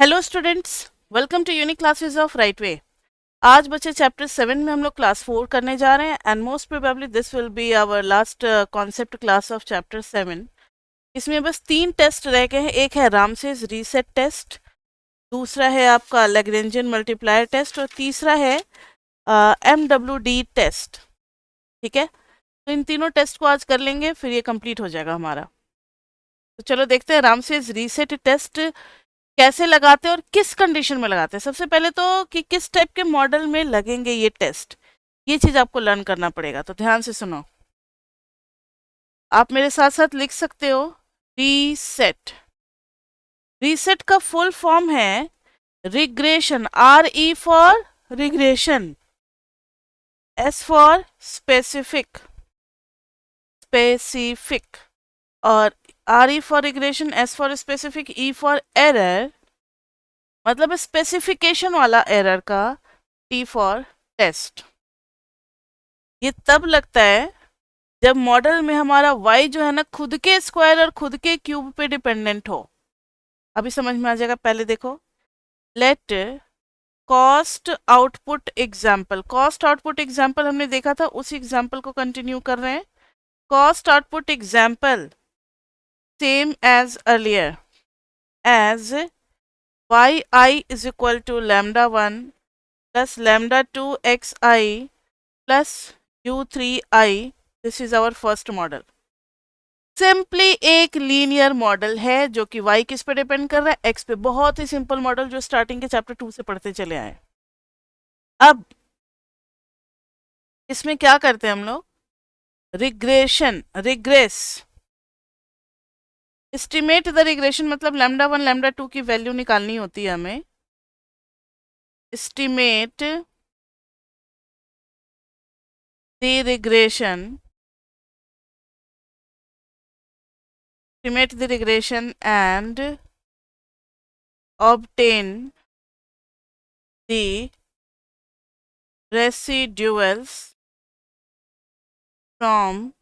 Hello students, welcome to unique classes of right way. आज बच्चे chapter 7 में हम लोग क्लास 4 करने जा रहे हैं and most probably this will be our last concept class of chapter 7। इसमें बस 3 टेस्ट रह गए हैं। एक है रामसेस रीसेट टेस्ट, दूसरा है आपका लैग्रेंजियन मल्टीप्लायर टेस्ट और तीसरा है MWD टेस्ट। ठीक है, तो इन तीनों टेस्ट को आज कर लेंगे, फिर ये कंप्लीट हो जाएगा हमारा। तो चलो देखते हैं रामसेस रीसेट टेस्ट कैसे लगाते हैं और किस कंडीशन में लगाते हैं। सबसे पहले तो कि किस टाइप के मॉडल में लगेंगे ये टेस्ट, ये चीज आपको लर्न करना पड़ेगा। तो ध्यान से सुनो, आप मेरे साथ साथ लिख सकते हो। रीसेट, रीसेट का फुल फॉर्म है regression. RE for regression, S for specific, specific, और RE for regression, S for specific, E for error, मतलब स्पेसिफिकेशन वाला एरर का, T फॉर टेस्ट। ये तब लगता है जब मॉडल में हमारा y जो है ना खुद के स्क्वायर और खुद के क्यूब पे डिपेंडेंट हो। अभी समझ में आ जाएगा। पहले देखो, let cost output example, cost output example हमने देखा था, उसी एग्जाम्पल को कंटिन्यू कर रहे हैं। Cost output example same as earlier, as yi is equal to lambda 1 plus lambda 2 xi plus u3i। This is our first model. Simply एक linear model है जो कि y किस पे डिपेंड कर रहा है, x पे। बहुत ही सिंपल मॉडल जो स्टार्टिंग के चैप्टर 2 से पढ़ते चले आए। अब इसमें क्या करते हैं हम लोग, regression, regress, estimate the regression, मतलब लैम्डा 1 लैम्डा 2 की वैल्यू निकालनी होती है हमें। Estimate the regression, estimate the regression and obtain the residuals from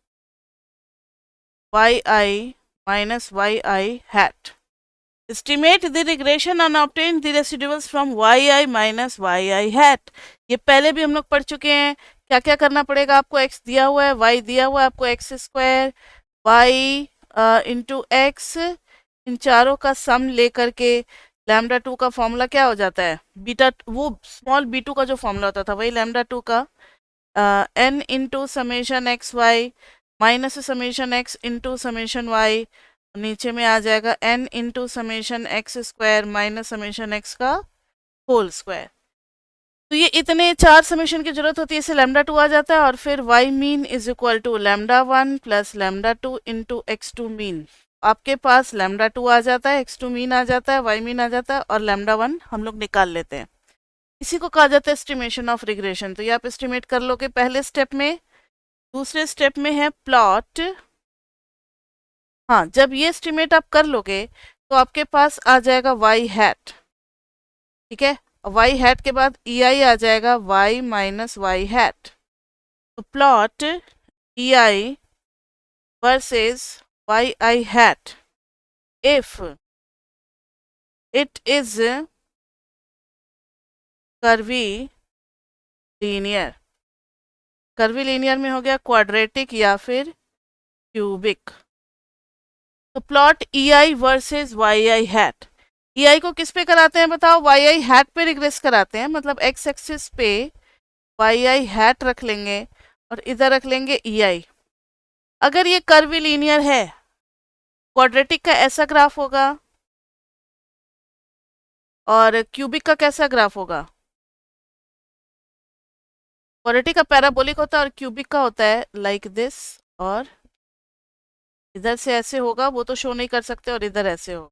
yi minus yi hat. Estimate the regression and obtain the residuals from yi minus yi hat. ये पहले भी हम लोग पढ़ चुके हैं। क्या क्या करना पड़ेगा आपको, x दिया हुआ है, y दिया हुआ है आपको, x square y into x, इन चारों का सम लेकर के लैम्डा 2 का फॉर्मूला क्या हो जाता है, बीटा, वो स्मॉल b2 का जो फॉर्मूला होता था वही लैम्डा 2 का n into summation x y minus summation x into summation y, नीचे में आ जाएगा n into summation x square minus summation x का होल स्क्वायर। तो ये इतने 4 समेशन की जरूरत होती है, इससे लैम्डा 2 आ जाता है। और फिर y mean is equal to lambda 1 plus lambda 2 into x2 mean. आपके पास लैम्डा 2 आ जाता है, x2 मीन आ जाता है, y मीन आ जाता है, और लैम्डा 1 हम लोग निकाल लेते हैं। इसी को कहा जाता है एस्टिमेशन ऑफ रिग्रेशन। तो ये आप एस्टिमेट कर लोगे पहले स्टेप में। दूसरे स्टेप में है प्लॉट। हाँ, जब ये एस्टिमेट आप कर लोगे तो आपके पास आ जाएगा y हैट। ठीक है, y हैट के बाद ei आ जाएगा y माइनस y हैट। तो plot ei versus yi hat if it is curvy linear. Curvy linear में हो गया क्वाड्रेटिक या फिर क्यूबिक। तो plot ei versus yi hat. ei को किस पे कराते हैं बताओ, yi हैट पे रिग्रेस कराते हैं, मतलब x एक्सिस पे yi हैट रख लेंगे और इधर रख लेंगे ei। अगर ये कर्वी लीनियर है, क्वाड्रेटिक का ऐसा ग्राफ होगा और क्यूबिक का कैसा ग्राफ होगा। क्वाड्रेटिक का पैराबोलिक होता है और क्यूबिक का होता है लाइक दिस, और इधर से ऐसे होगा, वो तो शो नहीं कर सकते, और इधर ऐसे होगा।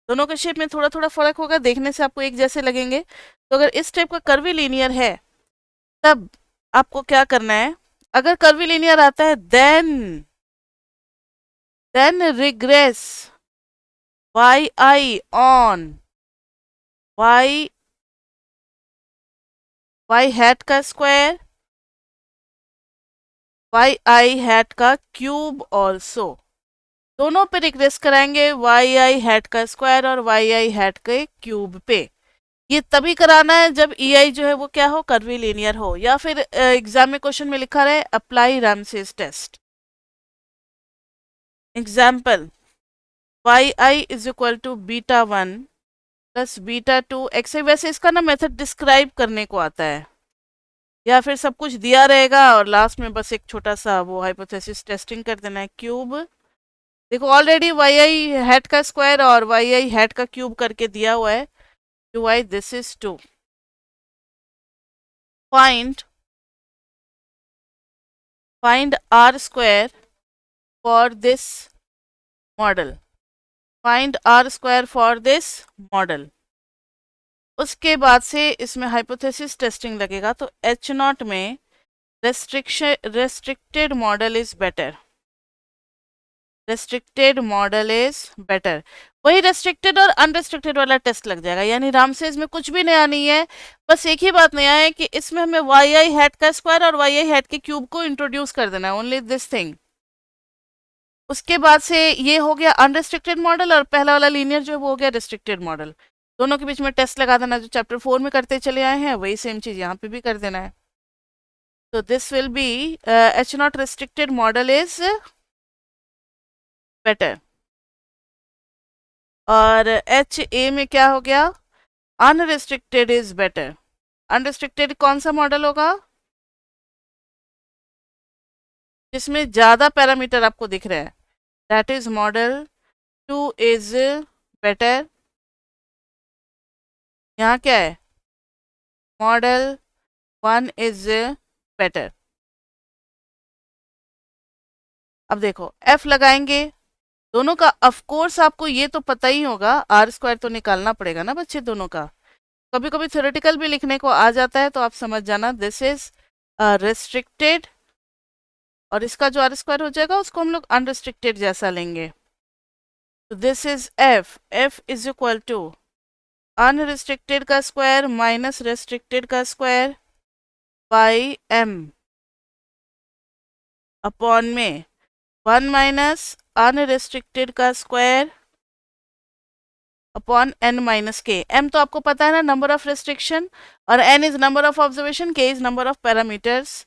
दोनों के शेप में थोड़ा थोड़ा फर्क होगा, देखने से आपको एक जैसे लगेंगे। तो अगर इस टाइप का कर्वी लीनियर है तब आपको क्या करना है, अगर कर्वी लीनियर आता है then regress yi on y hat का स्क्वायर yi हैट का क्यूब ऑल्सो। दोनों पे रिग्रेस कराएंगे वाई आई हैट का स्क्वायर और वाई आई हैट के क्यूब पे। ये तभी कराना है जब ई आई जो है वो क्या हो, कर्वी लीनियर हो, या फिर एग्जाम में क्वेश्चन में लिखा रहे apply Ramsey's test. Example y i is equal to beta 1 plus beta 2 x. वैसे इसका ना मेथड डिस्क्राइब करने को आता है, या फिर सब कुछ दिया रहेगा और लास्ट में बस एक छोटा सा वो हाइपोथेसिस टेस्टिंग कर देना है। क्यूब देखो ऑलरेडी वाई आई हैट का स्क्वायर और वाई आई हैट का क्यूब करके दिया हुआ है, 2y this is 2. Find r square for this model. Find r square for this model. उसके बाद से इसमें हाइपोथेसिस टेस्टिंग लगेगा, तो एच नॉट में restricted model is better. Restricted model is better, वही रेस्ट्रिक्टेड और अनरेस्ट्रिक्टेड वाला टेस्ट लग जाएगा। यानी रामसेज में कुछ भी नया नहीं है, बस एक ही बात नया है कि इसमें हमें वाई आई हैट का स्क्वायर और वाई आई हैट के क्यूब को इंट्रोड्यूस कर देना है, ओनली दिस थिंग। उसके बाद से ये हो गया अनरेस्ट्रिक्टेड मॉडल और पहला वाला लीनियर जो है वो हो गया रेस्ट्रिक्टेड मॉडल। दोनों के बीच में टेस्ट लगा देना, जो चैप्टर 4 में करते चले आए हैं वही सेम चीज यहाँ पे भी कर देना है। तो this will B H not restricted model is better. और एच ए में क्या हो गया, अनरिस्ट्रिक्टेड इज बेटर। अनरिस्ट्रिक्टेड कौन सा मॉडल होगा, जिसमें ज्यादा पैरामीटर आपको दिख रहा है, that is model 2 is better. यहाँ क्या है, मॉडल 1 इज बेटर। अब देखो एफ लगाएंगे, दोनों का ऑफ कोर्स आपको ये तो पता ही होगा, आर स्क्वायर तो निकालना पड़ेगा ना बच्चे दोनों का। कभी कभी थ्योरेटिकल भी लिखने को आ जाता है, तो आप समझ जाना दिस इज रेस्ट्रिक्टेड, और इसका जो आर स्क्वायर हो जाएगा उसको हम लोग अनरिस्ट्रिक्टेड जैसा लेंगे। तो this is F, F is equal to unrestricted का स्क्वायर माइनस रेस्ट्रिक्टेड का स्क्वायर बाई एम अपॉन में 1 माइनस अनरिस्ट्रिक्टेड का square upon n minus k. m तो आपको पता है ना, नंबर ऑफ रेस्ट्रिक्शन, और n is number of observation, k is number of parameters.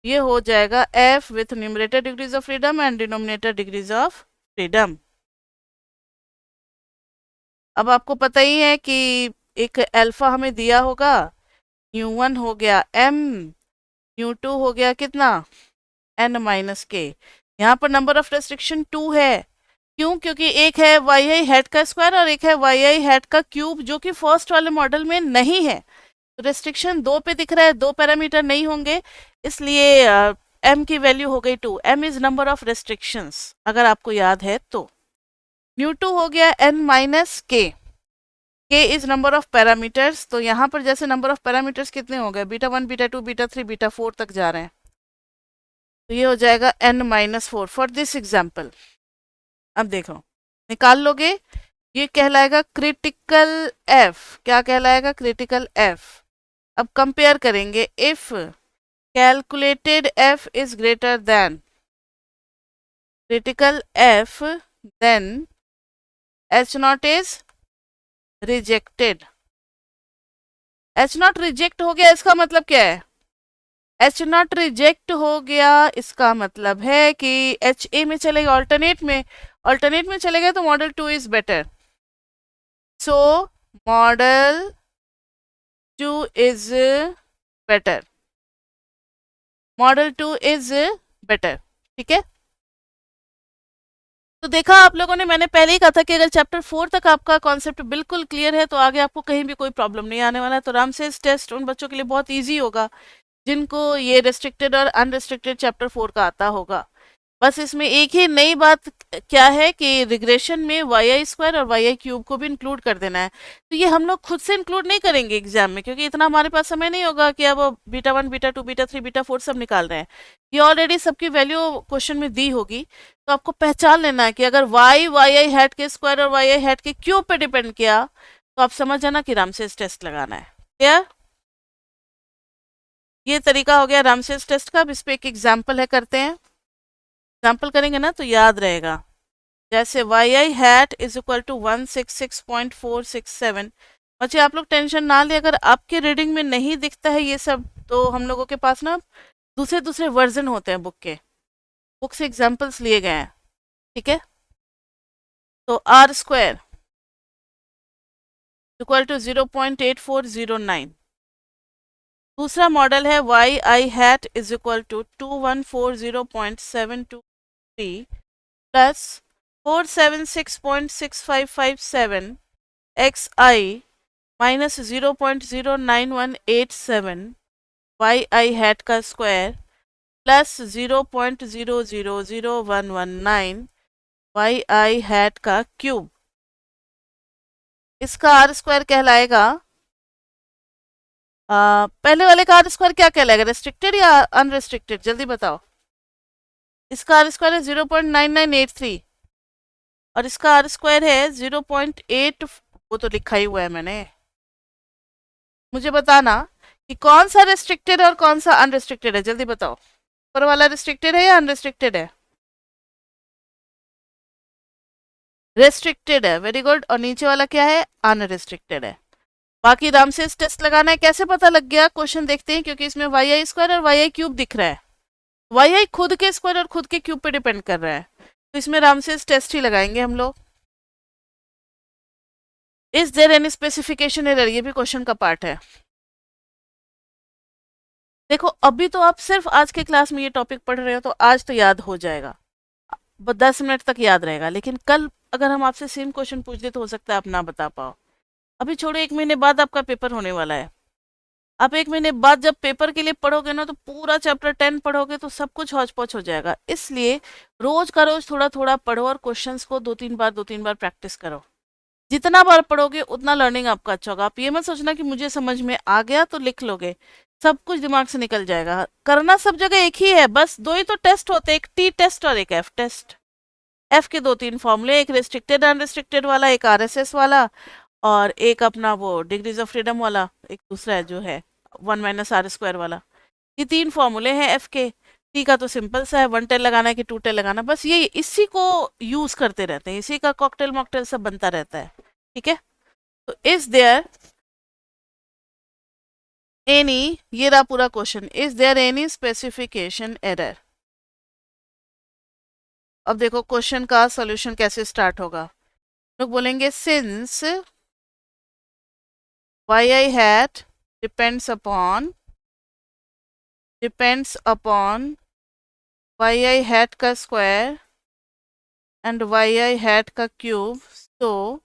ये हो जाएगा f with numerator degrees of freedom and denominator degrees of freedom. अब आपको पता ही है कि एक अल्फा हमें दिया होगा, u1 हो गया m, u2 हो गया कितना n माइनस के। यहाँ पर नंबर ऑफ रेस्ट्रिक्शन 2 है, क्यों, क्योंकि एक है वाई आई हैट का स्क्वायर और एक है वाई आई हैट का क्यूब, जो कि फर्स्ट वाले मॉडल में नहीं है। तो रेस्ट्रिक्शन 2 पे दिख रहा है, 2 पैरामीटर नहीं होंगे, इसलिए m की वैल्यू हो गई 2। m is number of restrictions, अगर आपको याद है तो। μ2 हो गया n माइनस के, k is number of parameters. तो यहाँ पर जैसे नंबर ऑफ पैरामीटर्स कितने हो गए, बीटा 1 बीटा 2 बीटा 3 बीटा 4 तक जा रहे हैं, तो ये हो जाएगा n minus 4 for this example. अब देखो निकाल लोगे, ये कहलाएगा क्रिटिकल एफ। क्या कहलाएगा, क्रिटिकल एफ। अब कंपेयर करेंगे, if calculated F is greater than critical F, then H not is rejected. H not reject हो गया, इसका मतलब क्या है, एच नॉट रिजेक्ट हो गया इसका मतलब है कि एच ए में चलेगा, ऑल्टरनेट में, ऑल्टरनेट में चले गए तो model 2 is better. So model 2 is better, model 2 is better. ठीक है, तो देखा आप लोगों ने, मैंने पहले ही कहा था कि अगर चैप्टर 4 तक आपका कॉन्सेप्ट बिल्कुल क्लियर है तो आगे आपको कहीं भी कोई प्रॉब्लम नहीं आने वाला है। तो रामसेस टेस्ट उन बच्चों के लिए बहुत ईजी होगा जिनको ये रेस्ट्रिक्टेड और अनरेस्ट्रिक्टेड चैप्टर 4 का आता होगा। बस इसमें एक ही नई बात क्या है कि रिग्रेशन में वाई आई स्क्वायर और वाई आई क्यूब को भी इंक्लूड कर देना है। तो ये हम लोग खुद से इंक्लूड नहीं करेंगे एग्जाम में, क्योंकि इतना हमारे पास समय नहीं होगा कि अब बीटा 1 बीटा 2 बीटा 3 बीटा 4 सब निकाल रहे हैं। ये ऑलरेडी सबकी वैल्यू क्वेश्चन में दी होगी, तो आपको पहचान लेना है कि अगर वाई आई हैट के स्क्वायर और वाई आई हैट के क्यूब पे डिपेंड किया तो आप समझ जाना कि रामसेस टेस्ट लगाना है। क्लियर, ये तरीका हो गया रामसेस टेस्ट का। अब इस पे एक एग्जाम्पल है, करते हैं। एग्जाम्पल करेंगे ना तो याद रहेगा। जैसे y I hat is equal to 166.467। बच्चे आप लोग टेंशन ना ले, अगर आपके रीडिंग में नहीं दिखता है ये सब तो हम लोगों के पास ना दूसरे दूसरे वर्जन होते हैं बुक के, बुक से एग्जाम्पल्स लिए गए हैं, ठीक है। तो आर स्क्वायर इक्वल टू 0.8409। दूसरा मॉडल है Y I hat is equal to 2140.723 plus 476.6557 X I minus 0.09187 Y I hat का स्क्वायर प्लस 0.000119 वाई आई हैट का क्यूब। इसका आर स्क्वायर कहलाएगा, पहले वाले का आर स्क्वायर क्या कहलाएगा, रेस्ट्रिक्टेड या अनरेस्ट्रिक्टेड, जल्दी बताओ। इसका आर स्क्वायर है 0.9983 और इसका आर स्क्वायर है 0.8, वो तो लिखा ही हुआ है मैंने। मुझे बताना कि कौन सा रेस्ट्रिक्टेड है और कौन सा अनरेस्ट्रिक्टेड है, जल्दी बताओ। ऊपर वाला रेस्ट्रिक्टेड है या अनरेस्ट्रिक्टेड है? रेस्ट्रिक्टेड है, वेरी गुड। और नीचे वाला क्या है, अनरेस्ट्रिक्टेड है। बाकी रामसेस टेस्ट लगाना है, कैसे पता लग गया, क्वेश्चन देखते हैं, क्योंकि इसमें वाई आई स्क्वायर और वाई आई क्यूब दिख रहा है। वाई आई खुद के स्क्वायर और खुद के क्यूब पे डिपेंड कर रहा है, तो इसमें रामसेस टेस्ट ही लगाएंगे हम लोग। Is there any specification error, ये भी क्वेश्चन का पार्ट है। देखो अभी तो आप सिर्फ आज के क्लास में ये टॉपिक पढ़ रहे हो तो आज तो याद हो जाएगा, 10 मिनट तक याद रहेगा, लेकिन कल अगर हम आपसे सेम क्वेश्चन पूछ दे तो हो सकता है आप ना बता पाओ। अभी छोड़ो, 1 महीने बाद आपका पेपर होने वाला है। आप 1 महीने बाद जब पेपर के लिए पढ़ोगे ना तो पूरा चैप्टर 10 पढ़ोगे तो सब कुछ हौच पौच हो जाएगा। इसलिए रोज का रोज थोड़ा थोड़ा पढ़ो और क्वेश्चंस को 2-3 बार प्रैक्टिस करो। जितना बार पढ़ोगे उतना लर्निंग आपका अच्छा होगा। आप ये मत सोचना कि मुझे समझ में आ गया तो लिख लोगे, सब कुछ दिमाग से निकल जाएगा। करना सब जगह एक ही है, बस दो ही तो टेस्ट होते हैं, एक टी टेस्ट और एक एफ टेस्ट। एफ के 2-3 फॉर्मूले, एक रेस्ट्रिक्टेड अनरेस्ट्रिक्टेड वाला, एक आरएसएस वाला, और एक अपना वो डिग्रीज ऑफ फ्रीडम वाला, एक दूसरा है जो है 1 - r² वाला। ये 3 फॉर्मूले हैं एफ के। टी का तो सिंपल सा है, 1 टेल लगाना है कि 2 टेल लगाना, बस ये इसी को यूज करते रहते हैं, इसी का कॉकटेल मॉकटेल सब बनता रहता है, ठीक है। तो इज देयर एनी, ये रहा पूरा question, is there any specification error. अब देखो क्वेश्चन का सॉल्यूशन कैसे स्टार्ट होगा। लोग बोलेंगे सिंस वाई आई हैट डिपेंड्स अपॉन वाई आई हैट का square and Y I hat का क्यूब, सो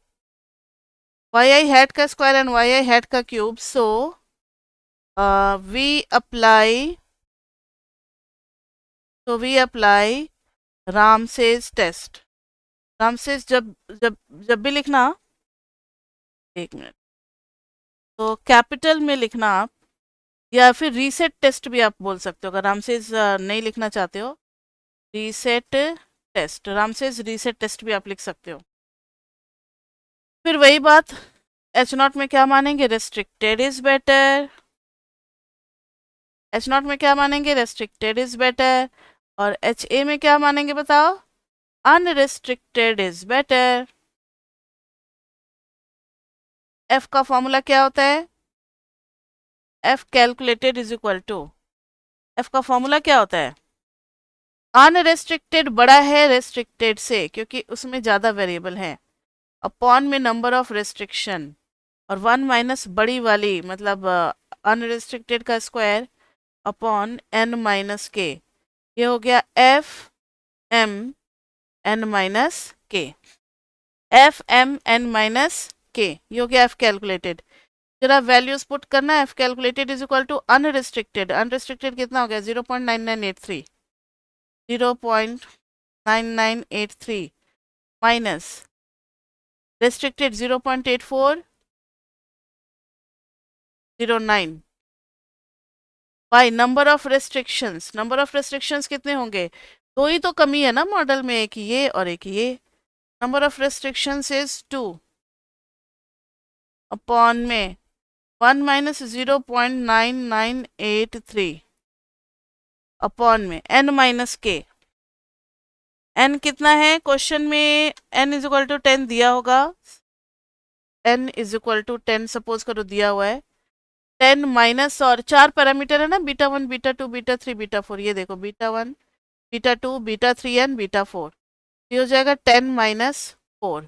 वाई आई हैट का square and Y I hat का cube, so we apply Ramsey's test. Ramsey's जब जब जब भी लिखना, 1 मिनट, तो कैपिटल में लिखना आप, या फिर रीसेट टेस्ट भी आप बोल सकते हो अगर रामसेस नहीं लिखना चाहते हो। Reset test, Ramsey's reset test भी आप लिख सकते हो। फिर वही बात, H0 में क्या मानेंगे, रेस्ट्रिक्टेड इज बेटर। H0 में क्या मानेंगे, रेस्ट्रिक्टेड इज बेटर। और HA में क्या मानेंगे बताओ, अनरेस्ट्रिक्टेड इज बेटर। F का फॉर्मूला क्या होता है, F calculated is equal to, F का फॉर्मूला क्या होता है, अनरेस्ट्रिक्टेड बड़ा है रेस्ट्रिक्टेड से क्योंकि उसमें ज़्यादा वेरिएबल है, अपॉन में नंबर ऑफ रेस्ट्रिक्शन, और 1 माइनस बड़ी वाली मतलब अनरेस्ट्रिक्टेड का स्क्वायर अपॉन n-k। ये हो गया F M N minus K, F M N minus K, ये हो गया एफ कैलकुलेटेड। जरा वैल्यूज पुट करना, F calculated is equal to unrestricted, unrestricted कितना हो गया 0.9983, 0.9983 minus restricted 0.8409 by number of restrictions. Number of restrictions कितने होंगे, दो ही तो कमी है ना मॉडल में, एक ये और एक ये। Number of restrictions is 2 upon में 1 माइनस 0.9983 अपॉन में n माइनस के। n कितना है क्वेश्चन में? n इज इक्वल टू 10 दिया होगा, n is equal to 10 suppose करो दिया हुआ है। 10 माइनस, और 4 पैरामीटर है ना, बीटा 1 बीटा 2 बीटा 3 बीटा 4, ये देखो beta 1 beta 2 beta 3 and beta 4, ये हो जाएगा 10 माइनस 4।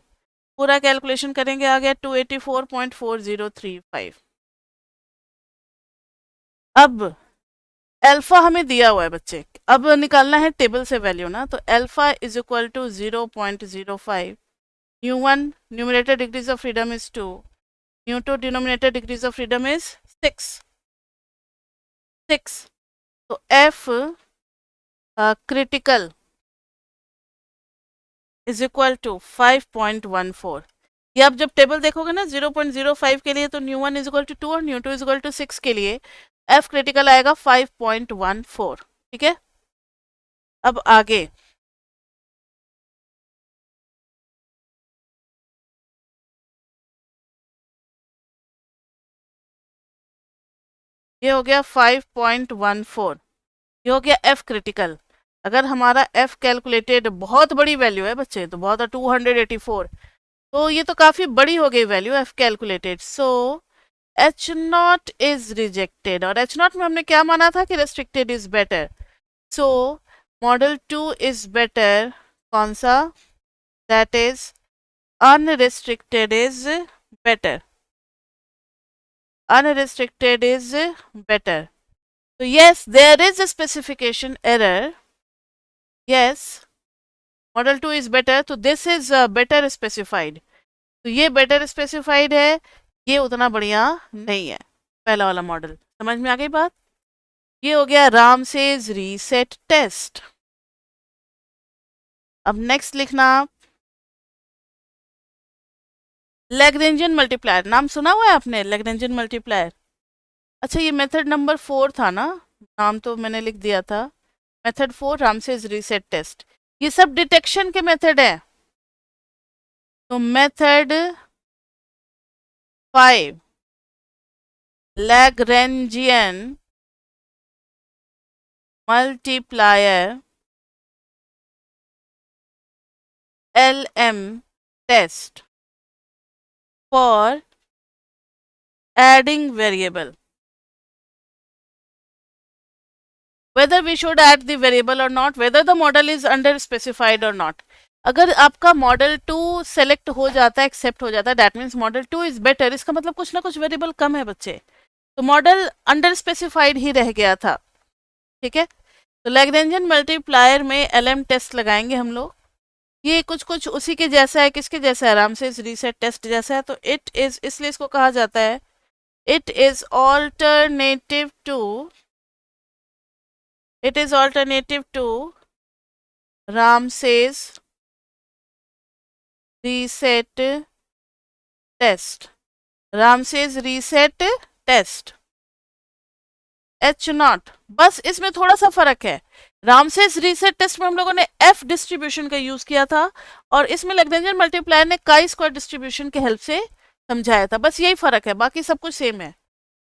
पूरा कैलकुलेशन करेंगे, आ गया 284.4035। अब अल्फा हमें दिया हुआ है बच्चे, अब निकालना है टेबल से वैल्यू ना, तो alpha is equal to 0.05, nu one numerator degrees of freedom is 2, nu two denominator degrees of freedom is 6। So F critical is equal to 5.14। ये आप जब टेबल देखोगे ना 0.05 के लिए, तो न्यू1 इज इक्वल टू 2 और न्यू2 इज इक्वल टू 6 के लिए एफ क्रिटिकल आएगा 5.14। ठीक है, अब आगे ये हो गया 5.14, ये हो गया एफ क्रिटिकल। अगर हमारा एफ कैलकुलेटेड बहुत बड़ी वैल्यू है बच्चे, तो बहुत 284, तो ये तो काफी बड़ी हो गई value F calculated, so H not is rejected. और एच नॉट में हमने क्या माना था कि restricted is better, so model 2 is better. कौन सा? That is unrestricted is better, unrestricted is better. So yes, there is a specification error. Yes, model 2 is better, तो this is better specified, तो ये better specified है, ये उतना बढ़िया नहीं है पहला वाला मॉडल। समझ में आ गई बात? ये हो गया रामसेज रीसेट टेस्ट। अब नेक्स्ट लिखना लैग्रेंजियन मल्टीप्लायर। नाम सुना हुआ है आपने लैग्रेंजियन मल्टीप्लायर? अच्छा, ये मेथड नंबर 4 था ना, नाम तो मैंने लिख दिया था। मेथड 4 रामसेज रीसेट टेस्ट, ये सब डिटेक्शन के मेथड है। तो method 5 Lagrangian multiplier LM test for adding variable. Whether we should add the variable or not, whether the model is under specified or not. अगर आपका मॉडल 2 सेलेक्ट हो जाता है, एक्सेप्ट हो जाता है, that means model 2 is better, इसका मतलब कुछ ना कुछ वेरिएबल कम है बच्चे, तो मॉडल अंडर स्पेसिफाइड ही रह गया था। ठीक है, तो लैग्रेंजियन मल्टीप्लायर में LM टेस्ट लगाएंगे हम लोग। ये कुछ कुछ उसी के जैसा है, किसके जैसा है? रामसेज रीसेट टेस्ट जैसा है। तो इट इज, इसलिए इसको कहा जाता है it is alternative to Ramsey's reset test. Ramsey's reset test H not, बस इसमें थोड़ा सा फर्क है। रामसेज रीसेट टेस्ट में हम लोगों ने एफ डिस्ट्रीब्यूशन का यूज किया था, और इसमें लैग्रेंजियन मल्टीप्लायर ने काई स्क्वायर डिस्ट्रीब्यूशन के हेल्प से समझाया था, बस यही फर्क है, बाकी सब कुछ सेम है।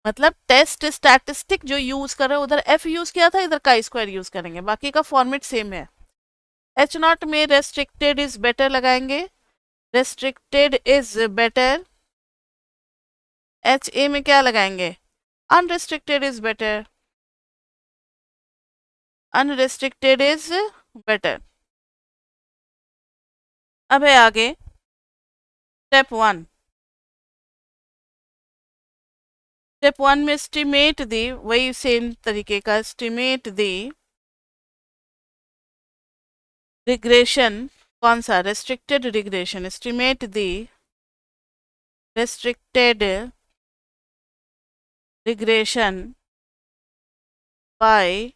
मतलब टेस्ट स्टैटिस्टिक जो यूज कर रहे हैं उधर एफ यूज किया था, इधर काई स्क्वायर यूज करेंगे, बाकी का फॉर्मेट सेम है। एच नॉट में रेस्ट्रिक्टेड इज बेटर लगाएंगे, restricted is better. H A में क्या लगाएंगे? Unrestricted is better, unrestricted is better. अब है आगे स्टेप 1। स्टेप 1 में एस्टिमेट दी, वही सेम तरीके का, एस्टिमेट दी रिग्रेशन। कौन सा? Restricted regression. Estimate the restricted regression by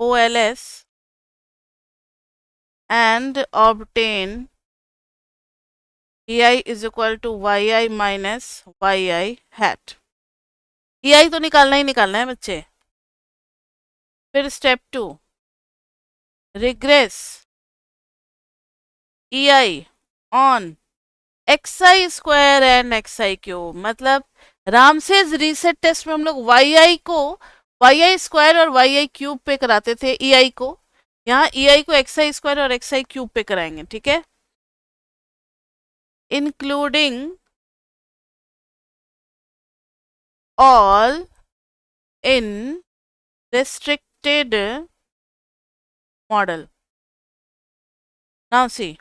OLS and obtain EI is equal to YI minus YI hat. EI तो निकालना ही निकालना है बच्चे। फिर step 2 regress EI on XI square and XI cube. मतलब रामसेज रीसेट टेस्ट में हम लोग YI को YI स्क्वायर और YI क्यूब पे कराते थे EI को, यहाँ EI को XI² और XI³ पे कराएंगे, ठीक है, including all in restricted model. Now see,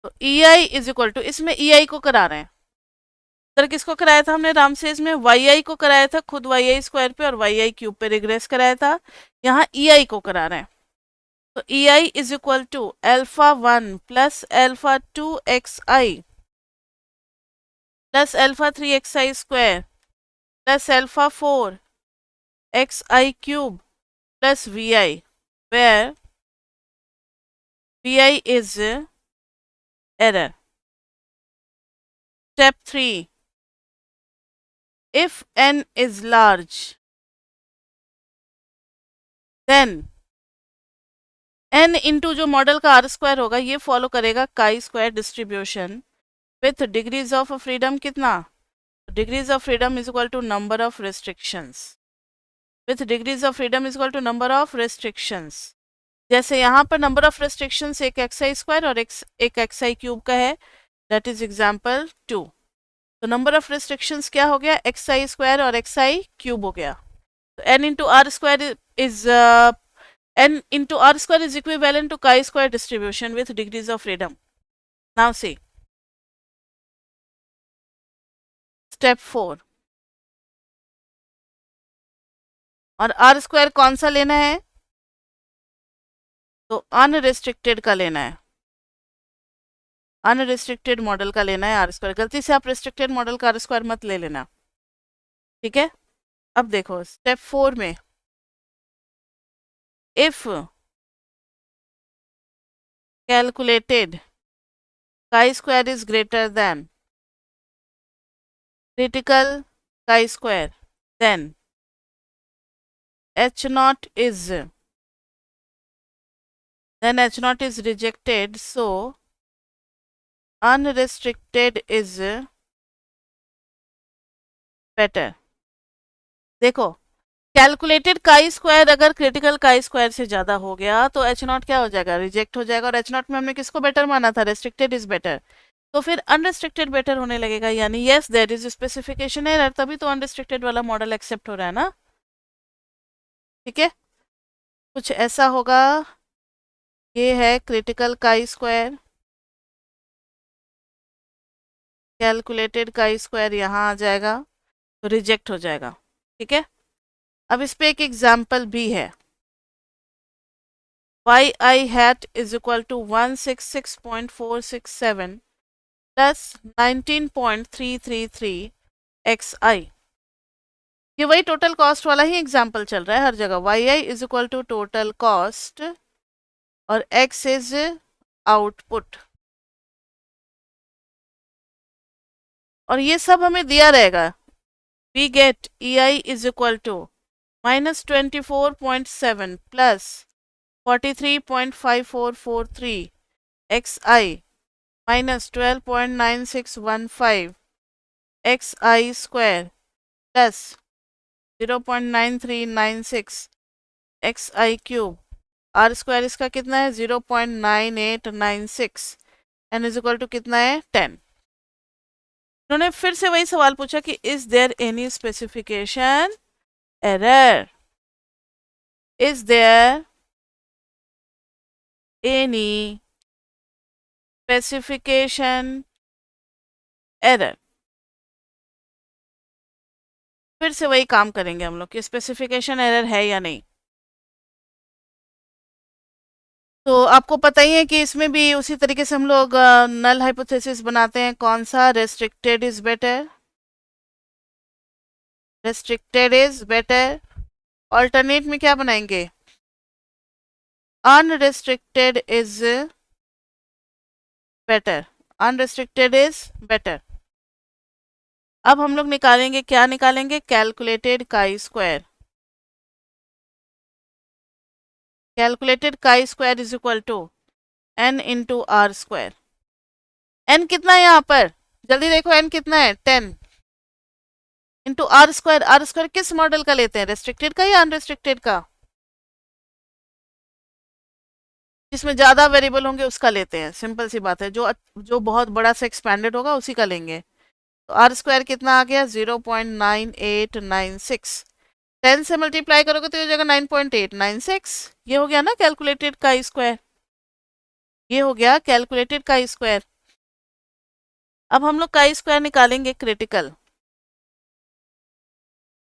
तो EI इज इक्वल टू, इसमें EI को करा रहे हैं, सर किसको कराया था हमने रामसेज में, YI को कराया था खुद YI² पे और YI³ पे रिग्रेस कराया था, यहाँ EI को करा रहे हैं, तो EI is equal to α1 plus α2 XI plus α3 XI² plus α4 XI³ plus VI, where VI is error. Step 3. If n is large, then n into जो मॉडल का R² होगा ये फॉलो करेगा chi² distribution with degrees of freedom कितना, degrees of freedom is equal to number of restrictions, with degrees of freedom is equal to number of restrictions. जैसे यहाँ पर number of restrictions एक XI² और एक XI³ का है, दैट इज एग्जाम्पल 2, तो नंबर ऑफ रेस्ट्रिक्शंस क्या हो गया, XI² और XI³ हो गया, तो n into R² is n into R² is equivalent to chi² distribution with degrees of freedom. Now see, step 4, और R² कौन सा लेना है, तो अनरिस्ट्रिक्टेड का लेना है, अनरिस्ट्रिक्टेड मॉडल का लेना है R², गलती से आप रिस्ट्रिक्टेड मॉडल का R² मत ले लेना, ठीक है। अब देखो स्टेप 4 में, if calculated chi² is greater than critical chi², then H0 is rejected, so unrestricted is better. देखो कैलकुलेटेड chi² अगर क्रिटिकल chi² से ज्यादा हो गया तो H0 क्या हो जाएगा, रिजेक्ट हो जाएगा, और H0 में हमने किसको बेटर माना था, रेस्ट्रिक्टेड इज बेटर, तो फिर अनरिस्ट्रिक्टेड बेटर होने लगेगा, यानी yes there is specification error, तभी तो अनरिस्ट्रिक्टेड वाला मॉडल एक्सेप्ट हो रहा है ना, ठीक है। कुछ ऐसा होगा, ये है क्रिटिकल chi², कैलकुलेटेड chi² यहाँ आ जाएगा तो रिजेक्ट हो जाएगा, ठीक है। अब इस पे एक एग्जाम्पल भी है, YI hat is equal to 166.467 plus 19.333 XI, ये वही टोटल कॉस्ट वाला ही एग्जाम्पल चल रहा है हर जगह, YI is equal to total cost और X is आउटपुट, और ये सब हमें दिया रहेगा, we get EI is equal to -24.7 plus 43.5443 XI minus 12.9615 XI² plus 0.9396 XI³, R² इसका कितना है 0.9896, n इज इक्वल टू कितना है 10। उन्होंने फिर से वही सवाल पूछा कि is there any specification error, is there any specification error, फिर से वही काम करेंगे हम लोग कि स्पेसिफिकेशन एरर है या नहीं। तो आपको पता ही है कि इसमें भी उसी तरीके से हम लोग नल हाइपोथेसिस बनाते हैं, कौन सा, restricted is better, restricted is better, alternate में क्या बनाएंगे, unrestricted is better, unrestricted is better. अब हम लोग निकालेंगे, क्या निकालेंगे, calculated chi², calculated chi² is equal to n into R², n कितना है यहाँ पर, जल्दी देखो n कितना है 10 इंटू R², R² किस मॉडल का लेते हैं, रेस्ट्रिक्टेड का या अनरेस्ट्रिक्टेड का, जिसमें ज़्यादा वेरिएबल होंगे उसका लेते हैं, सिंपल सी बात है। जो बहुत बड़ा सा एक्सपेंडेड होगा उसी का लेंगे। तो आर स्क्वायर कितना आ गया? 0.9896। 10 से मल्टीप्लाई करोगे तो ये हो जाएगा 9.896। ये हो गया ना कैलकुलेटेड का स्क्वायर, ये हो गया कैलकुलेटेड का स्क्वायर। अब हम लोग का स्क्वायर निकालेंगे क्रिटिकल।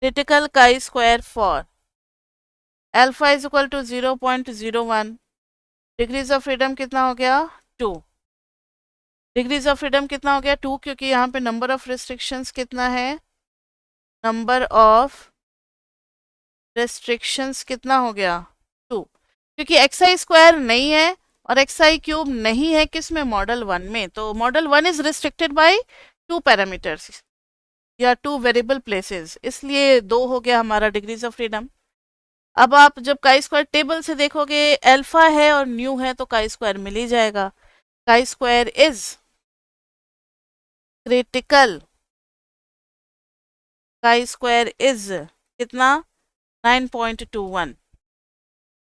क्रिटिकल का square for alpha is equal to 0.01। Degrees of freedom कितना हो गया? 2। डिग्रीज ऑफ फ्रीडम कितना हो गया? 2, क्योंकि यहाँ पे नंबर ऑफ रिस्ट्रिक्शंस कितना है? नंबर ऑफ रिस्ट्रिक्शंस कितना हो गया? 2, क्योंकि एक्सआई स्क्वायर नहीं है और एक्सआई क्यूब नहीं है किसमें? मॉडल 1 में। तो model 1 is restricted by 2 parameters या 2 वेरिएबल प्लेसेस, इसलिए 2 हो गया हमारा डिग्रीज ऑफ फ्रीडम। अब आप जब काई स्क्वायर टेबल से देखोगे, अल्फा है और न्यू है तो काई स्क्वायर मिल ही जाएगा। Chi square is critical, chi square is कितना? 9.21।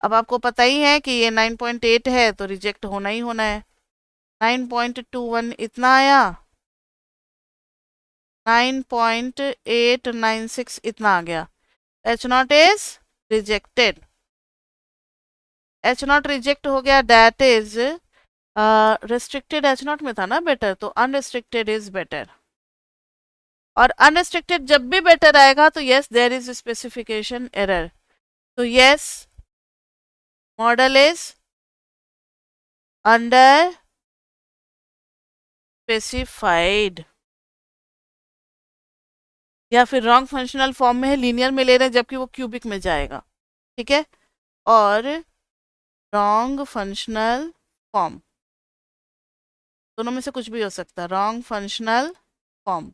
अब आपको पता ही है कि ये 9.8 है तो रिजेक्ट होना ही होना है। 9.21 इतना आया, 9.896 इतना आ गया। H not is rejected, H not reject हो गया। That is restricted H nought में था ना बेटर, तो अनरिस्ट्रिक्टेड इज बेटर। और अनरिस्ट्रिक्टेड जब भी बेटर आएगा तो yes there is specification error. तो yes model is under specified, या फिर रॉन्ग फंक्शनल फॉर्म में है, लीनियर में ले रहे हैं जबकि वो क्यूबिक में जाएगा। ठीक है, और रॉन्ग फंक्शनल फॉर्म, दोनों में से कुछ भी हो सकता है। Wrong functional form.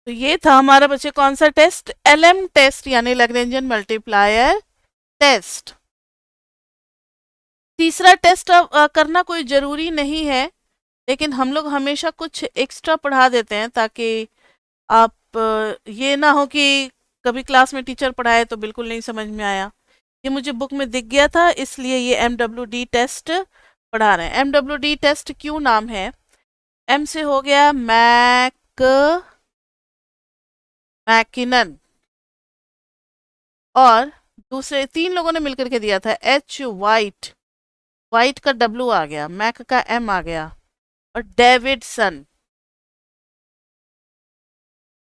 तो ये था हमारा बच्चे कौन सा टेस्ट? एलएम टेस्ट, यानी लैग्रेंजियन मल्टीप्लायर टेस्ट। तीसरा टेस्ट करना कोई जरूरी नहीं है, लेकिन हम लोग हमेशा कुछ एक्स्ट्रा पढ़ा देते हैं ताकि आप ये ना हो कि कभी क्लास में टीचर पढ़ाए तो बिल्कुल नहीं समझ में आया। ये मुझे बुक में दिख गया था इसलिए ये MWD टेस्ट पढ़ा रहे हैं। MWD टेस्ट क्यों नाम है? एम से हो गया मैकिनन, और दूसरे 3 लोगों ने मिलकर के दिया था। एच वाइट, वाइट का W आ गया, मैक का M आ गया, और डेविडसन,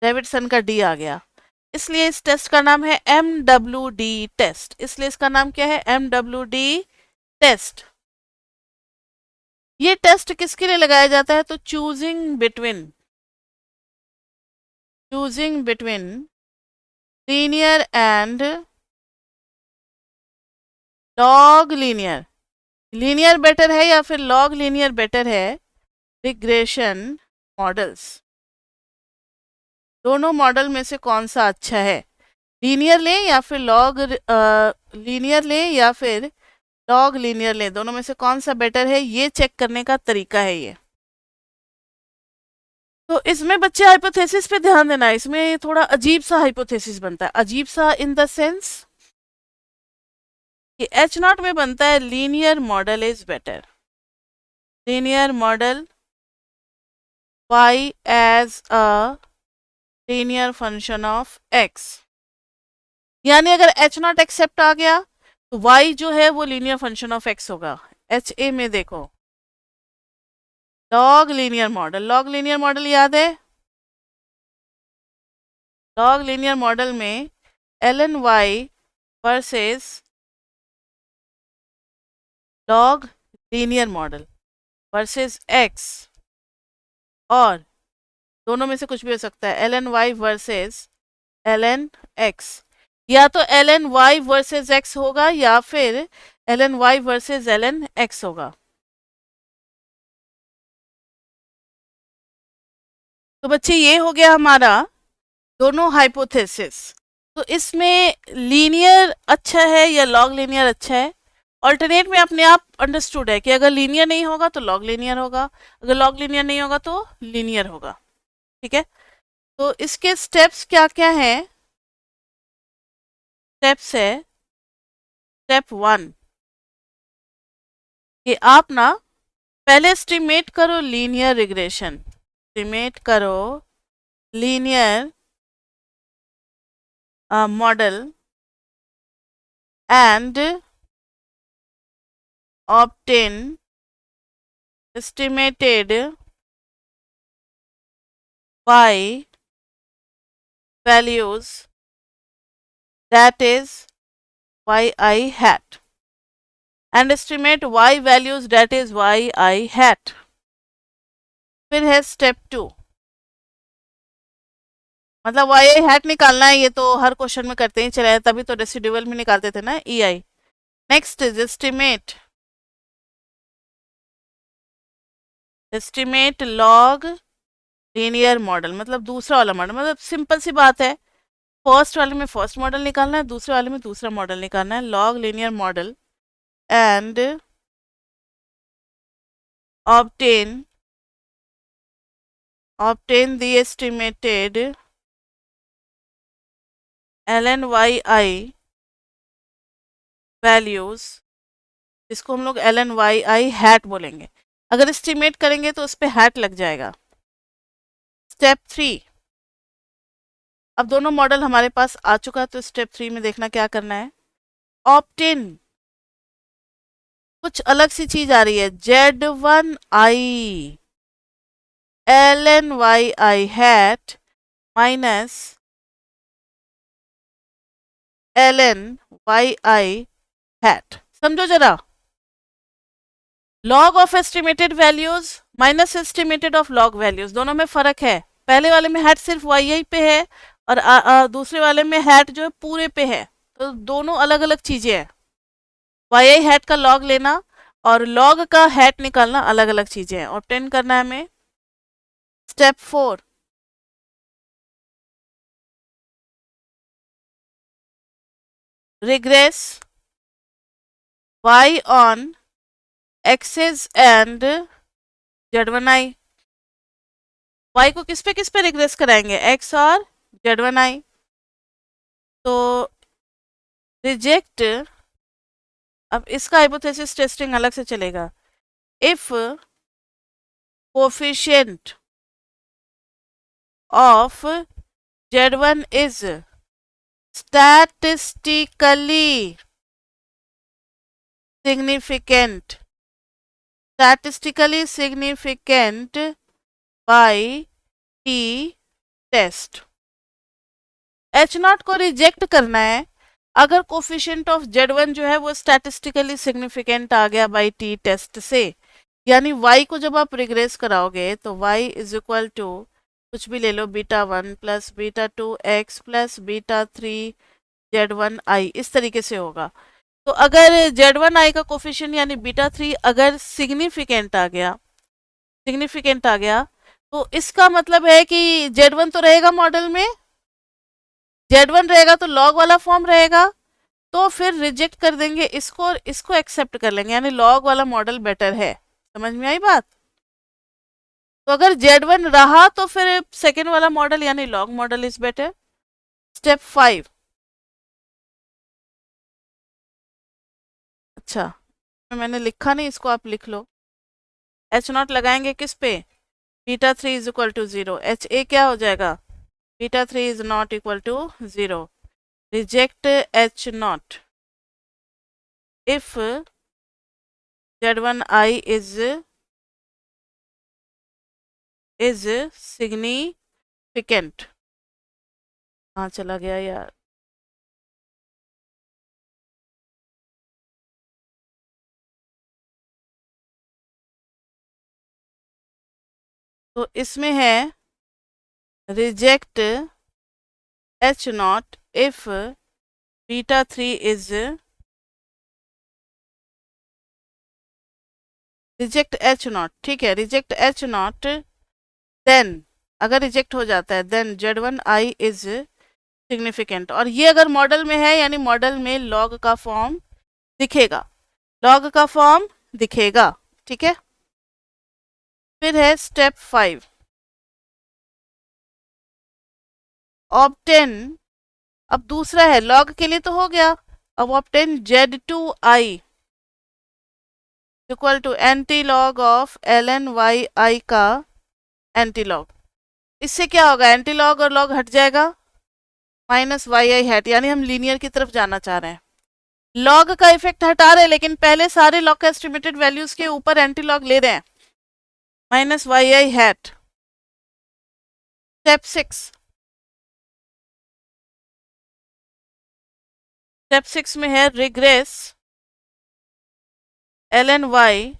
डेविडसन का D आ गया। इसलिए इस टेस्ट का नाम है MWD टेस्ट। इसलिए इसका नाम क्या है? MWD test. ये टेस्ट किसके लिए लगाया जाता है? तो choosing between linear and log linear. Linear better है या फिर लॉग लीनियर बेटर है? रिग्रेशन मॉडल्स, दोनों मॉडल में से कौन सा अच्छा है? लीनियर लें या फिर लीनियर लें या फिर लॉग लीनियर लें, दोनों में से कौन सा बेटर है, ये चेक करने का तरीका है ये। तो इसमें बच्चे हाइपोथेसिस पे ध्यान देना है। इसमें थोड़ा अजीब सा हाइपोथेसिस बनता है, अजीब सा इन द सेंस कि एच नॉट में बनता है linear model is better. Linear model y as a linear function of x, यानी अगर एच नॉट एक्सेप्ट आ गया तो y जो है वो लीनियर फंक्शन ऑफ x होगा। एच ए में देखो log linear model, log linear model याद है? लॉग लीनियर मॉडल में ln y versus log linear model versus x, और दोनों में से कुछ भी हो सकता है। ln y versus ln x, या तो ln y वर्सेस x होगा या फिर ln y versus ln x होगा। तो बच्चे ये हो गया हमारा दोनों हाइपोथेसिस। तो इसमें लीनियर अच्छा है या लॉग लीनियर अच्छा है? ऑल्टरनेट में अपने आप अंडरस्टूड है कि अगर लीनियर नहीं होगा तो लॉग लीनियर होगा, अगर लॉग लीनियर नहीं होगा तो लीनियर होगा। ठीक है, तो इसके स्टेप्स क्या क्या हैं? स्टेप्स है, स्टेप 1 कि आप ना पहले एस्टिमेट करो लीनियर रिग्रेशन, एस्टिमेट करो linear model and obtain estimated y values, that is yi hat, and estimate y values, that is yi hat. फिर है स्टेप 2, मतलब वाई हैट निकालना है, ये तो हर क्वेश्चन में करते ही चले हैं, तभी तो रेसिड्यूअल में निकालते थे ना E I. Next is estimate log linear model, मतलब दूसरा वाला मॉडल, मतलब सिंपल सी बात है, फर्स्ट वाले में फर्स्ट मॉडल निकालना है, दूसरे वाले में दूसरा मॉडल निकालना है, log linear model and obtain the estimated LNYI values, इसको हम लोग LNYI हैट बोलेंगे, अगर एस्टिमेट करेंगे तो उस पर हैट लग जाएगा। स्टेप 3, अब दोनों मॉडल हमारे पास आ चुका है, तो स्टेप 3 में देखना क्या करना है, ऑप्टेन, कुछ अलग सी चीज आ रही है, Z1I LNYI hat minus LNYI hat. समझो जरा, log of estimated values minus estimated of log values, दोनों में फर्क है। पहले वाले में हैट सिर्फ YI पे है और दूसरे वाले में हैट जो है पूरे पे है, तो दोनों अलग अलग चीजें हैं। YI हैट का लॉग लेना और लॉग का हैट निकालना अलग अलग चीजें हैं। ऑब्टेन करना है हमें। Step 4, regress y on X's and Z1I। y को किस पे रिग्रेस कराएंगे, x और Z1I। तो रिजेक्ट, अब इसका हाइपोथेसिस टेस्टिंग अलग से चलेगा। If coefficient of Z1 is statistically significant by t test. H0 को रिजेक्ट करना है अगर कोफिशिएंट ऑफ Z1 जो है वो स्टैटिस्टिकली सिग्निफिकेंट आ गया बाई टी टेस्ट से, यानी y को जब आप रिग्रेस कराओगे तो y इज इक्वल टू कुछ भी ले लो, β1 प्लस β2 x प्लस β3 Z1I, इस तरीके से होगा। तो अगर Z1I का कोफिशिएंट यानी β3 अगर सिग्निफिकेंट आ गया तो इसका मतलब है कि Z1 तो रहेगा मॉडल में, Z1 रहेगा तो लॉग वाला फॉर्म रहेगा, तो फिर रिजेक्ट कर देंगे इसको और इसको एक्सेप्ट कर लेंगे, यानी लॉग वाला मॉडल बेटर है। समझ में आई बात? तो अगर Z1 रहा तो फिर सेकेंड वाला मॉडल यानी log model is better. Step 5, अच्छा मैंने लिखा नहीं, इसको आप लिख लो। H0 लगाएंगे किस पे, β3 इज इक्वल टू 0, HA क्या हो जाएगा, β3 is not equal to 0, reject H0 if Z1I is significant। कहाँ चला गया यार, तो इसमें है reject H0 if β3 is reject H0, ठीक है, रिजेक्ट H0 देन, अगर रिजेक्ट हो जाता है देन Z1I इज सिग्निफिकेंट, और ये अगर मॉडल में है यानी मॉडल में लॉग का फॉर्म दिखेगा, लॉग का फॉर्म दिखेगा, ठीक है। फिर है स्टेप 5, ऑब्टेन, अब दूसरा है लॉग के लिए तो हो गया, अब obtain Z2I, equal to anti log of ln yi का एंटी लॉग। इससे क्या होगा, एंटी लॉग और लॉग हट जाएगा, माइनस वाई आई हैट, यानी हम लीनियर की तरफ जाना चाह रहे हैं। लॉग का इफेक्ट हटा रहे हैं, लेकिन पहले सारे लॉग का एस्टिमेटेड वैल्यूज के ऊपर एंटी लॉग ले रहे हैं, माइनस वाई आई हैट। स्टेप 6 में है regret ln y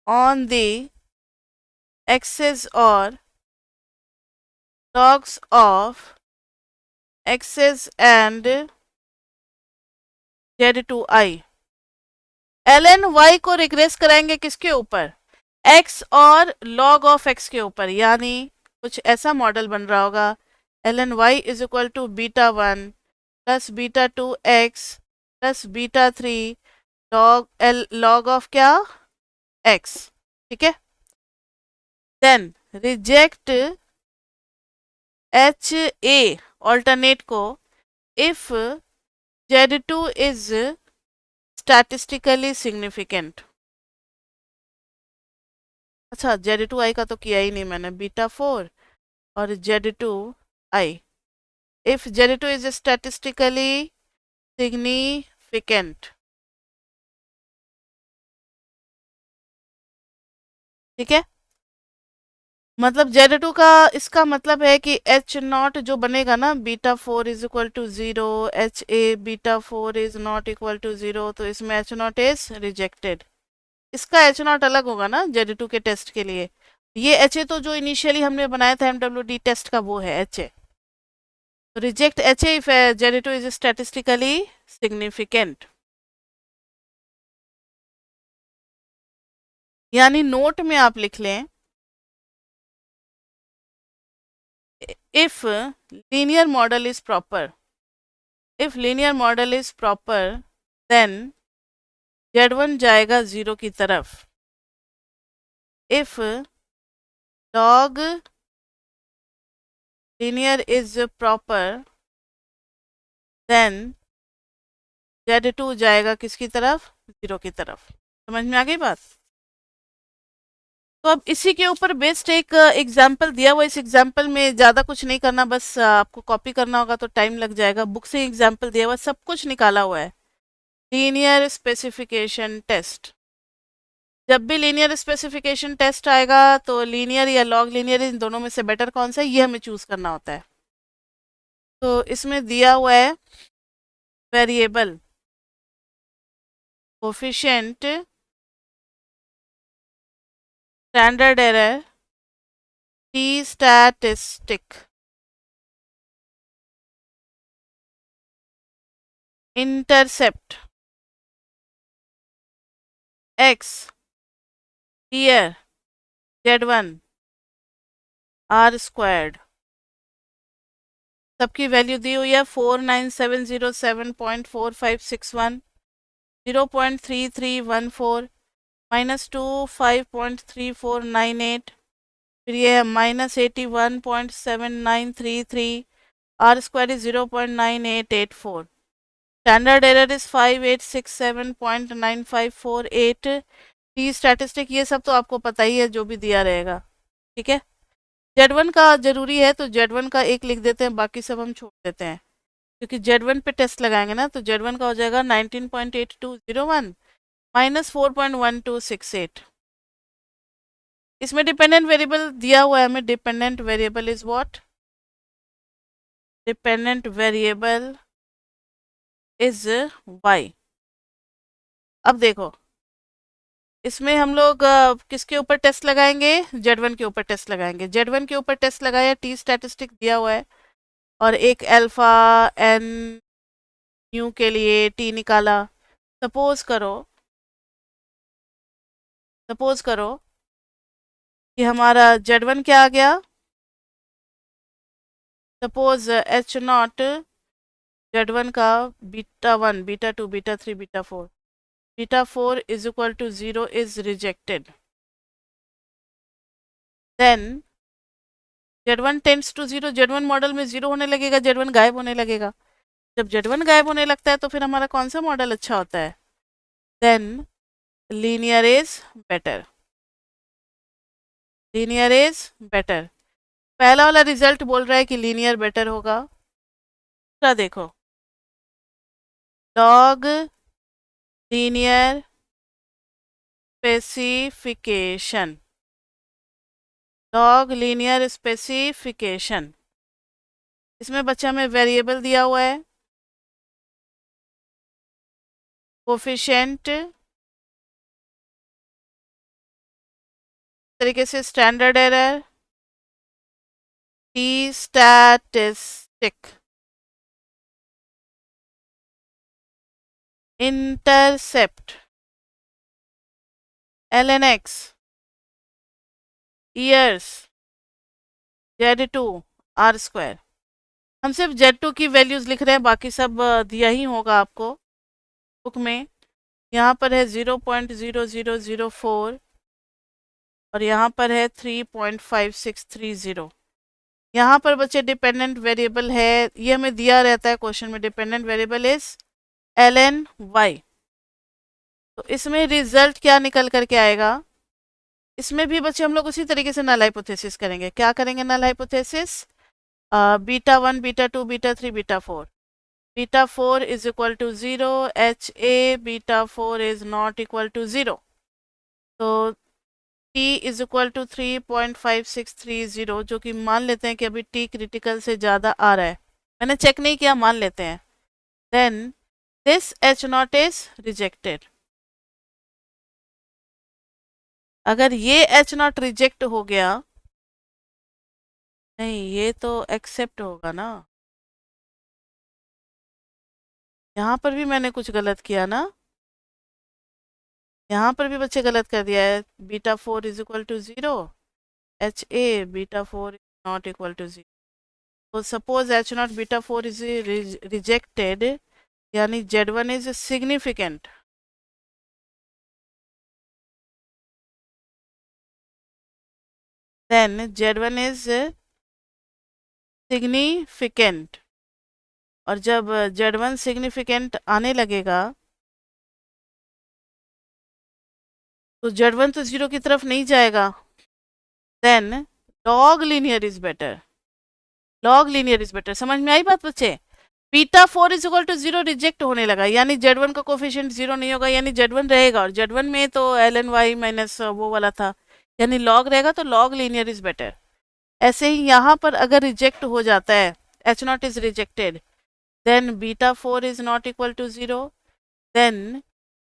on the axis or logs of x's and z2i। ln y को रिग्रेस कराएंगे किसके ऊपर, x और log ऑफ x के ऊपर, यानी कुछ ऐसा मॉडल बन रहा होगा ln y is equal to beta 1 plus beta 2x plus beta 3 log of क्या, x। ठीक है, then reject H A alternate को if z2 is statistically significant. अच्छा, z2i का तो किया ही नहीं मैंने, बीटा 4 और z2i, if z2 is statistically significant. ठीक है, मतलब z2 का इसका मतलब है कि h नॉट जो बनेगा ना, beta 4 is equal to 0, H A beta 4 is not equal to 0, तो इसमें h नॉट इज रिजेक्टेड। इसका h नॉट अलग होगा ना z2 के टेस्ट के लिए। ये एच ए तो जो इनिशियली हमने बनाया था MWD टेस्ट का, वो है एच ए। तो reject H A if z2 is statistically significant. यानी नोट में आप लिख लें, if linear model is proper, if linear model is proper, then z1 जाएगा 0 की तरफ। if log linear is proper, then z2 जाएगा किसकी तरफ, 0 की तरफ। समझ में आ गई बात। तो अब इसी के ऊपर बेस्ड एक एग्जाम्पल दिया हुआ, इस एग्जाम्पल में ज़्यादा कुछ नहीं करना, बस आपको कॉपी करना होगा तो टाइम लग जाएगा। बुक से एग्जाम्पल दिया हुआ, सब कुछ निकाला हुआ है। लीनियर स्पेसिफिकेशन टेस्ट, जब भी लीनियर स्पेसिफिकेशन टेस्ट आएगा तो लीनियर या लॉग लीनियर, इन दोनों में से बेटर कौन सा है, ये हमें चूज करना होता है। तो इसमें दिया हुआ है variable coefficient, standard error, T statistic, intercept, X, year, z1, R squared, सबकी वैल्यू दी हुई है 49707.4561, 0.3314, -2 5.3498, फिर ये है -81.7933, R square is 0.9884, standard error is 5867.9548, T statistic, ये सब तो आपको पता ही है जो भी दिया रहेगा। ठीक है, z1 का जरूरी है तो z1 का एक लिख देते हैं, बाकी सब हम छोड़ देते हैं, क्योंकि z1 पे टेस्ट लगाएंगे ना। तो z1 का हो जाएगा 19.8201 -4.1268। इसमें डिपेंडेंट वेरिएबल दिया हुआ है हमें, dependent variable is what, dependent variable is y। अब देखो, इसमें हम लोग किसके ऊपर टेस्ट लगाएंगे, z1 के ऊपर टेस्ट लगाएंगे। z1 के ऊपर टेस्ट लगाया, टी स्टैटिस्टिक दिया हुआ है, और एक अल्फा एन न्यू के लिए टी निकाला। सपोज करो कि हमारा z1 क्या आ गया, सपोज h नॉट z1 का beta 1, beta 2, beta 3, beta 4, beta 4 is equal to 0 is rejected. Then z1 tends to 0, z1 model में 0 होने लगेगा, z1 गायब होने लगेगा। जब z1 गायब होने लगता है तो फिर हमारा कौन सा मॉडल अच्छा होता है, then linear is better, linear is better. पहला वाला रिजल्ट बोल रहा है कि लीनियर बेटर होगा। दूसरा देखो, log linear specification, log linear specification, इसमें बच्चा में वेरिएबल दिया हुआ है, कोफिशिएंट, तरीके से standard error, T statistic, intercept, LNX, years, Z2, R²। हम सिर्फ Z2 की वैल्यूज लिख रहे हैं, बाकी सब दिया ही होगा आपको बुक में। यहाँ पर है 0.0004 और यहाँ पर है 3.5630। यहाँ पर बच्चे डिपेंडेंट वेरिएबल है, ये हमें दिया रहता है क्वेश्चन में, डिपेंडेंट वेरिएबल इज LNY। तो इसमें रिजल्ट क्या निकल करके आएगा, इसमें भी बच्चे हम लोग उसी तरीके से नल हाइपोथेसिस करेंगे। क्या करेंगे null hypothesis, β1, β2, β3, β4, β4 is equal to 0, HA β4 is not equal to 0, तो T is equal to 3.5630, जो कि मान लेते हैं कि अभी T क्रिटिकल से ज़्यादा आ रहा है, मैंने चेक नहीं किया, मान लेते हैं। Then this H0 is rejected. अगर ये H0 रिजेक्ट हो गया, नहीं ये तो एक्सेप्ट होगा ना, यहाँ पर भी मैंने कुछ गलत किया ना, यहाँ पर भी बच्चे गलत कर दिया है। β4 is equal to 0, HA β4 is not equal to 0। तो सपोज H0 β4 इज रिजेक्टेड, यानी Z1 is significant, then Z1 is significant, और जब Z1 सिग्निफिकेंट आने लगेगा तो Z1 तो 0 की तरफ नहीं जाएगा, then log linear is better, log linear is better. समझ में आई बात बच्चे? β4 इज इक्वल टू 0 रिजेक्ट होने लगा, यानी Z1 का कोफिशिएंट 0 नहीं होगा, यानी Z1 रहेगा, और Z1 में तो LNY माइनस वो वाला था, यानी लॉग रहेगा, तो लॉग लीनियर इज बेटर। ऐसे ही यहाँ पर अगर रिजेक्ट हो जाता है, H0 is rejected, then β4 is not equal to 0, then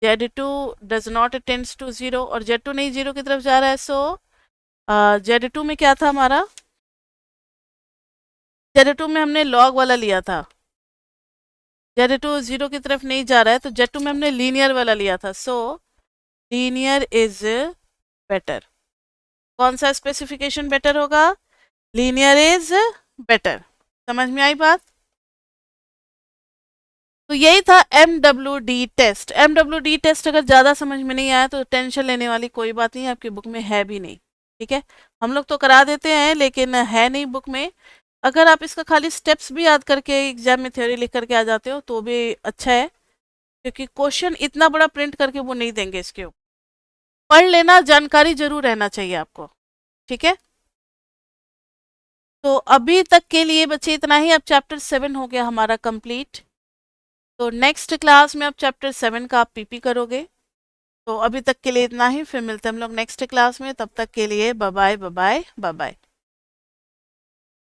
Z2 does not tends to 0, और Z2 नहीं 0 की तरफ जा रहा है, सो Z2 में क्या था हमारा, Z2 में हमने लॉग वाला लिया था, Z2 0 की तरफ नहीं जा रहा है, तो Z2 में हमने लीनियर वाला लिया था, सो लीनियर इज बेटर। कौन सा स्पेसिफिकेशन बेटर होगा, लीनियर इज बेटर। समझ में आई बात? तो यही था MWD टेस्ट। MWD टेस्ट अगर ज़्यादा समझ में नहीं आया तो टेंशन लेने वाली कोई बात नहीं, आपकी बुक में है भी नहीं, ठीक है। हम लोग तो करा देते हैं लेकिन है नहीं बुक में। अगर आप इसका खाली स्टेप्स भी याद करके एग्जाम में थ्योरी लिख करके आ जाते हो तो भी अच्छा है, क्योंकि क्वेश्चन इतना बड़ा प्रिंट करके वो नहीं देंगे इसके ऊपर। पढ़ लेना, जानकारी जरूर रहना चाहिए आपको, ठीक है। तो अभी तक के लिए बच्चे इतना ही। अब चैप्टर 7 हो गया हमारा कंप्लीट, तो नेक्स्ट क्लास में अब चैप्टर 7 का आप पीपी करोगे। तो अभी तक के लिए इतना ही, फिर मिलते हैं हम लोग नेक्स्ट क्लास में। तब तक के लिए bye bye, bye bye, bye bye.